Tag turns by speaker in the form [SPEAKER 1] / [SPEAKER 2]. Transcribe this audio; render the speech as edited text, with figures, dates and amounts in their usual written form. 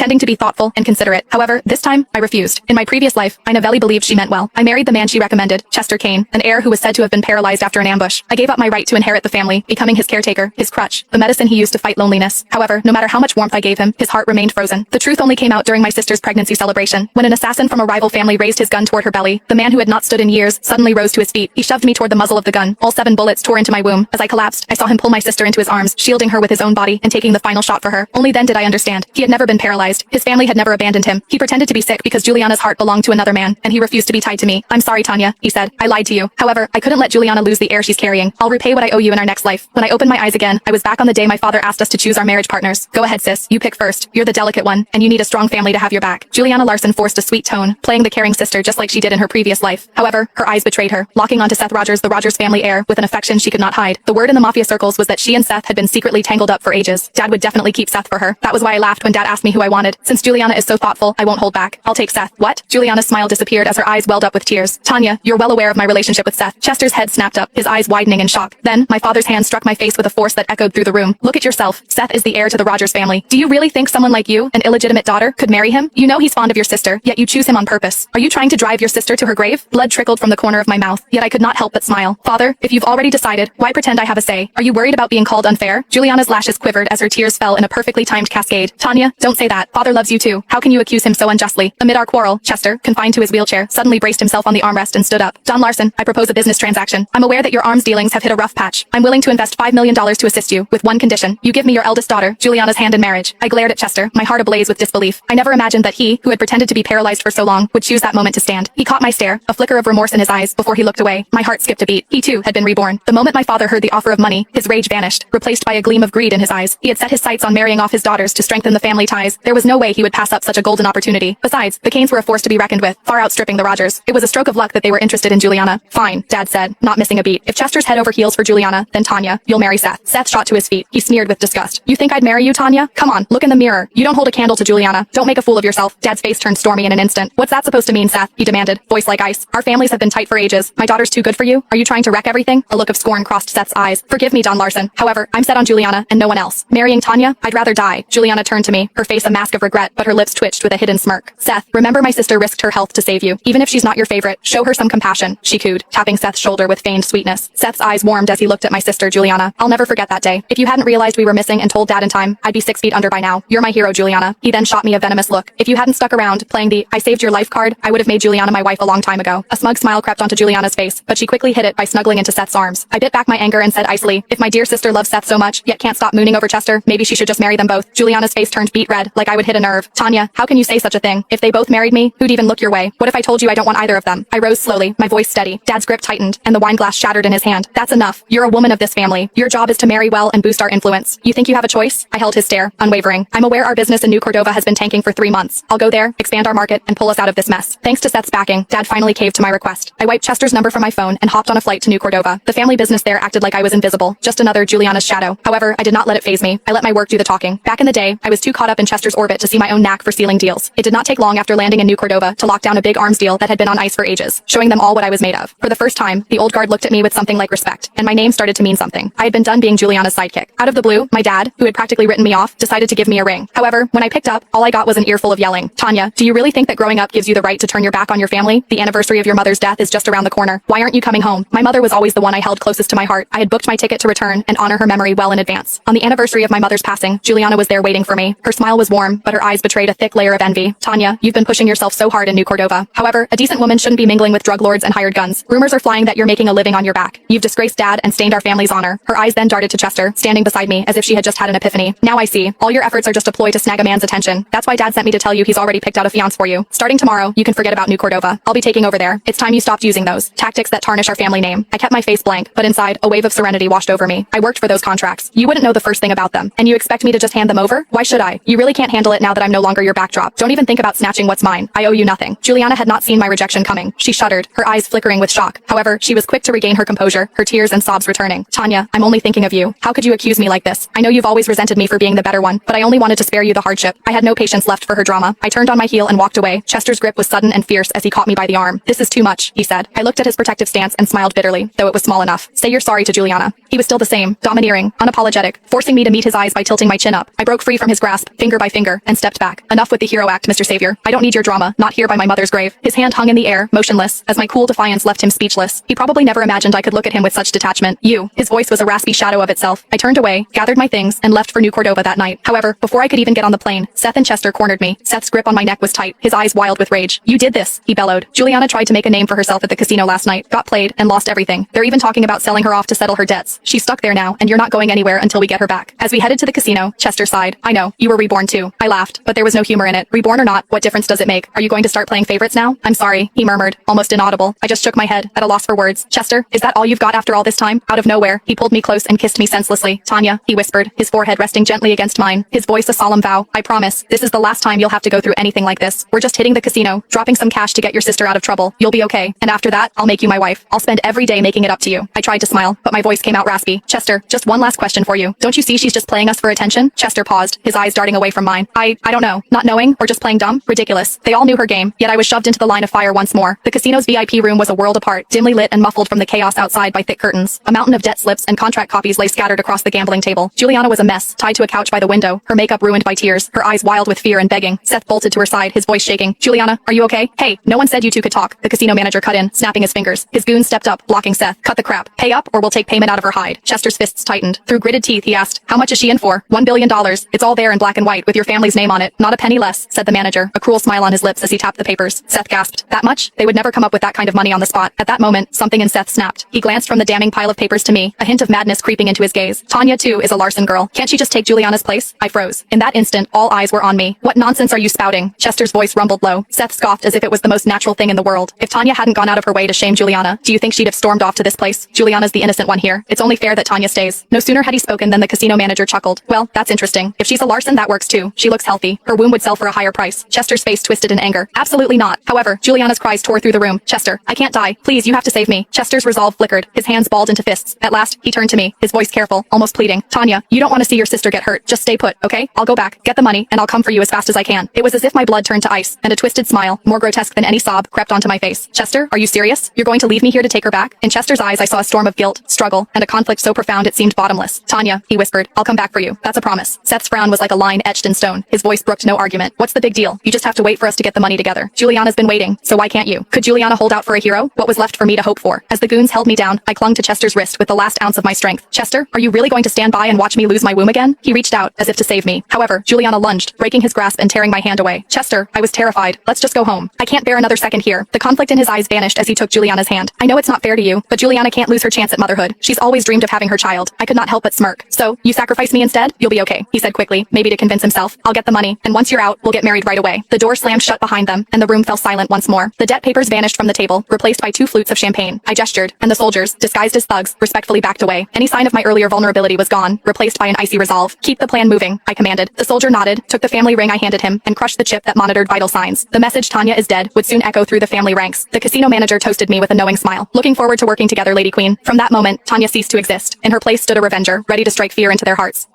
[SPEAKER 1] pretending to be thoughtful and considerate. However, this time, I refused. In my previous life, I Novelli believed she meant well. I married the man she recommended, Chester Kane, an heir who was said to have been paralyzed after an ambush. I gave up my right to inherit the family, becoming his caretaker, his crutch, the medicine he used to fight loneliness. However, no matter how much warmth I gave him, his heart remained frozen. The truth only came out during my sister's pregnancy celebration. When an assassin from a rival family raised his gun toward her belly, the man who had not stood in years suddenly rose to his feet. He shoved me toward the muzzle of the gun. All 7 bullets tore into my womb. As I collapsed, I saw him pull my sister into his arms, shielding her with his own body and taking the final shot for her. Only then did I understand. He had never been paralyzed. His family had never abandoned him. He pretended to be sick because Juliana's heart belonged to another man, and he refused to be tied to me. I'm sorry, Tanya, he said. I lied to you. However, I couldn't let Juliana lose the heir she's carrying. I'll repay what I owe you in our next life. When I opened my eyes again, I was back on the day my father asked us to choose our marriage partners. Go ahead, sis. You pick first. You're the delicate one, and you need a strong family to have your back. Juliana Larson forced a sweet tone, playing the caring sister just like she did in her previous life. However, her eyes betrayed her, locking onto Seth Rogers, the Rogers family heir, with an affection she could not hide. The word in the mafia circles was that she and Seth had been secretly tangled up for ages. Dad would definitely keep Seth for her. That was why I laughed when Dad asked me who I wanted. Since Juliana is so thoughtful, I won't hold back. I'll take Seth. What? Juliana's smile disappeared as her eyes welled up with tears. Tanya, you're well aware of my relationship with Seth. Chester's head snapped up, his eyes widening in shock. Then, my father's hand struck my face with a force that echoed through the room. Look at yourself. Seth is the heir to the Rogers family. Do you really think someone like you, an illegitimate daughter, could marry him? You know he's fond of your sister, yet you choose him on purpose. Are you trying to drive your sister to her grave? Blood trickled from the corner of my mouth, yet I could not help but smile. Father, if you've already decided, why pretend I have a say? Are you worried about being called unfair? Juliana's lashes quivered as her tears fell in a perfectly timed cascade. Tanya, don't say that. Father loves you too. How can you accuse him so unjustly? Amid our quarrel, Chester, confined to his wheelchair, suddenly braced himself on the armrest and stood up. Don Larson, I propose a business transaction. I'm aware that your arms dealings have hit a rough patch. I'm willing to invest $5 million to assist you, with one condition. You give me your eldest daughter, Juliana's hand in marriage. I glared at Chester, my heart ablaze with disbelief. I never imagined that he, who had pretended to be paralyzed for so long, would choose that moment to stand. He caught my stare, a flicker of remorse in his eyes, before he looked away. My heart skipped a beat. He too had been reborn. The moment my father heard the offer of money, his rage vanished, replaced by a gleam of greed in his eyes. He had set his sights on marrying off his daughters to strengthen the family ties. There was no way he would pass up such a golden opportunity. Besides, the Kanes were a force to be reckoned with, far outstripping the Rogers. It was a stroke of luck that they were interested in Juliana. Fine, Dad said, not missing a beat. If Chester's head over heels for Juliana, then Tanya, you'll marry Seth. Seth shot to his feet. He sneered with disgust. You think I'd marry you, Tanya? Come on, look in the mirror. You don't hold a candle to Juliana. Don't make a fool of yourself. Dad's face turned stormy in an instant. What's that supposed to mean, Seth? He demanded, voice like ice. Our families have been tight for ages. My daughter's too good for you? Are you trying to wreck everything? A look of scorn crossed Seth's eyes. Forgive me, Don Larson. However, I'm set on Juliana and no one else. Marrying Tanya? I'd rather die. Juliana turned to me, her face a mask of regret, but her lips twitched with a hidden smirk. Seth, remember my sister risked her health to save you. Even if she's not your favorite, show her some compassion, she cooed, tapping Seth's shoulder with feigned sweetness. Seth's eyes warmed as he looked at my sister, Juliana. I'll never forget that day. If you hadn't realized we were missing and told Dad in time, I'd be 6 feet under by now. You're my hero, Juliana. He then shot me a venomous look. If you hadn't stuck around, playing the I saved your life card, I would have made Juliana my wife a long time ago. A smug smile crept onto Juliana's face, but she quickly hid it by snuggling into Seth's arms. I bit back my anger and said icily, if my dear sister loves Seth so much, yet can't stop mooning over Chester, maybe she should just marry them both. Juliana's face turned beet red, like I would hit a nerve. Tanya, how can you say such a thing? If they both married me, who'd even look your way? What if I told you I don't want either of them? I rose slowly, my voice steady. Dad's grip tightened, and the wine glass shattered in his hand. That's enough. You're a woman of this family. Your job is to marry well and boost our influence. You think you have a choice? I held his stare, unwavering. I'm aware our business in New Cordova has been tanking for 3 months. I'll go there, expand our market, and pull us out of this mess. Thanks to Seth's backing, Dad finally caved to my request. I wiped Chester's number from my phone and hopped on a flight to New Cordova. The family business there acted like I was invisible, just another Juliana's shadow. However, I did not let it faze me. I let my work do the talking. Back in the day, I was too caught up in Chester's orbit to see my own knack for sealing deals. It did not take long after landing in New Cordova to lock down a big arms deal that had been on ice for ages, showing them all what I was made of. For the first time, the old guard looked at me with something like respect, and my name started to mean something. I had been done being Juliana's sidekick. Out of the blue, my dad, who had practically written me off, decided to give me a ring. However, when I picked up, all I got was an earful of yelling. Tanya, do you really think that growing up gives you the right to turn your back on your family? The anniversary of your mother's death is just around the corner. Why aren't you coming home? My mother was always the one I held closest to my heart. I had booked my ticket to return and honor her memory well in advance. On the anniversary of my mother's passing, Juliana was there waiting for me. Her smile was warm, but her eyes betrayed a thick layer of envy. Tanya, you've been pushing yourself so hard in New Cordova. However, a decent woman shouldn't be mingling with drug lords and hired guns. Rumors are flying that you're making a living on your back. You've disgraced Dad and stained our family's honor. Her eyes then darted to Chester, standing beside me as if she had just had an epiphany. Now I see. All your efforts are just a ploy to snag a man's attention. That's why Dad sent me to tell you he's already picked out a fiance for you. Starting tomorrow, you can forget about New Cordova. I'll be taking over there. It's time you stopped using those tactics that tarnish our family name. I kept my face blank, but inside, a wave of serenity washed over me. I worked for those contracts. You wouldn't know the first thing about them. And you expect me to just hand them over? Why should I? You really can't handle it now that I'm no longer your backdrop. Don't even think about snatching what's mine. I owe you nothing. Juliana had not seen my rejection coming. She shuddered, her eyes flickering with shock. However, she was quick to regain her composure, her tears and sobs returning. Tanya, I'm only thinking of you. How could you accuse me like this? I know you've always resented me for being the better one, but I only wanted to spare you the hardship. I had no patience left for her drama. I turned on my heel and walked away. Chester's grip was sudden and fierce as he caught me by the arm. This is too much, he said. I looked at his protective stance and smiled bitterly, though it was small enough. Say you're sorry to Juliana. He was still the same, domineering, unapologetic, forcing me to meet his eyes by tilting my chin up. I broke free from his grasp, finger by finger. anger and stepped back. Enough with the hero act, Mr. Savior. I don't need your drama, not here by my mother's grave. His hand hung in the air, motionless, as my cool defiance left him speechless. He probably never imagined I could look at him with such detachment. You. His voice was a raspy shadow of itself. I turned away, gathered my things, and left for New Cordova that night. However, before I could even get on the plane, Seth and Chester cornered me. Seth's grip on my neck was tight, his eyes wild with rage. You did this, he bellowed. Juliana tried to make a name for herself at the casino last night, got played, and lost everything. They're even talking about selling her off to settle her debts. She's stuck there now, and you're not going anywhere until we get her back. As we headed to the casino, Chester sighed. I know, you were reborn too. I laughed, but there was no humor in it. Reborn or not, what difference does it make? Are you going to start playing favorites now? I'm sorry, he murmured, almost inaudible. I just shook my head, at a loss for words. Chester, is that all you've got after all this time? Out of nowhere, he pulled me close and kissed me senselessly. Tanya, he whispered, his forehead resting gently against mine, his voice a solemn vow. I promise, this is the last time you'll have to go through anything like this. We're just hitting the casino, dropping some cash to get your sister out of trouble. You'll be okay. And after that, I'll make you my wife. I'll spend every day making it up to you. I tried to smile, but my voice came out raspy. Chester, just one last question for you. Don't you see she's just playing us for attention? Chester paused, his eyes darting away from mine. I don't know. Not knowing, or just playing dumb? Ridiculous. They all knew her game, yet I was shoved into the line of fire once more. The casino's VIP room was a world apart, dimly lit and muffled from the chaos outside by thick curtains. A mountain of debt slips and contract copies lay scattered across the gambling table. Juliana was a mess, tied to a couch by the window, her makeup ruined by tears, her eyes wild with fear and begging. Seth bolted to her side, his voice shaking. Juliana, are you okay? Hey, no one said you two could talk. The casino manager cut in, snapping his fingers. His goon stepped up, blocking Seth. Cut the crap. Pay up, or we'll take payment out of her hide. Chester's fists tightened. Through gritted teeth, he asked, how much is she in for? $1 billion. It's all there in black and white, with your family's name on it. Not a penny less, said the manager, a cruel smile on his lips as he tapped the papers. Seth gasped. That much? They would never come up with that kind of money on the spot. At that moment, something in Seth snapped. He glanced from the damning pile of papers to me, a hint of madness creeping into his gaze. Tanya, too, is a Larson girl. Can't she just take Juliana's place? I froze. In that instant, all eyes were on me. What nonsense are you spouting? Chester's voice rumbled low. Seth scoffed as if it was the most natural thing in the world. If Tanya hadn't gone out of her way to shame Juliana, do you think she'd have stormed off to this place? Juliana's the innocent one here. It's only fair that Tanya stays. No sooner had he spoken than the casino manager chuckled. Well, that's interesting. If she's a Larson, that works too. She looks healthy. Her womb would sell for a higher price. Chester's face twisted in anger. Absolutely not. However, Juliana's cries tore through the room. Chester, I can't die. Please, you have to save me. Chester's resolve flickered. His hands balled into fists. At last, he turned to me, his voice careful, almost pleading. Tanya, you don't want to see your sister get hurt. Just stay put, okay? I'll go back, get the money, and I'll come for you as fast as I can. It was as if my blood turned to ice, and a twisted smile, more grotesque than any sob, crept onto my face. Chester, are you serious? You're going to leave me here to take her back? In Chester's eyes, I saw a storm of guilt, struggle, and a conflict so profound it seemed bottomless. Tanya, he whispered, I'll come back for you. That's a promise. Seth's frown was like a line etched in stone. His voice brooked no argument. What's the big deal? You just have to wait for us to get the money together. Juliana's been waiting, so why can't you? Could Juliana hold out for a hero? What was left for me to hope for? As the goons held me down, I clung to Chester's wrist with the last ounce of my strength. Chester, are you really going to stand by and watch me lose my womb again? He reached out, as if to save me. However, Juliana lunged, breaking his grasp and tearing my hand away. Chester, I was terrified. Let's just go home. I can't bear another second here. The conflict in his eyes vanished as he took Juliana's hand. I know it's not fair to you, but Juliana can't lose her chance at motherhood. She's always dreamed of having her child. I could not help but smirk. So, you sacrifice me instead? You'll be okay, he said quickly, maybe to convince himself. I'll get the money, and once you're out, we'll get married right away. The door slammed shut behind them, and the room fell silent once more. The debt papers vanished from the table, replaced by 2 flutes of champagne. I gestured, and the soldiers, disguised as thugs, respectfully backed away. Any sign of my earlier vulnerability was gone, replaced by an icy resolve. Keep the plan moving, I commanded. The soldier nodded, took the family ring I handed him, and crushed the chip that monitored vital signs. The message Tanya is dead would soon echo through the family ranks. The casino manager toasted me with a knowing smile. Looking forward to working together, Lady Queen. From that moment, Tanya ceased to exist. In her place stood a revenger, ready to strike fear into their hearts.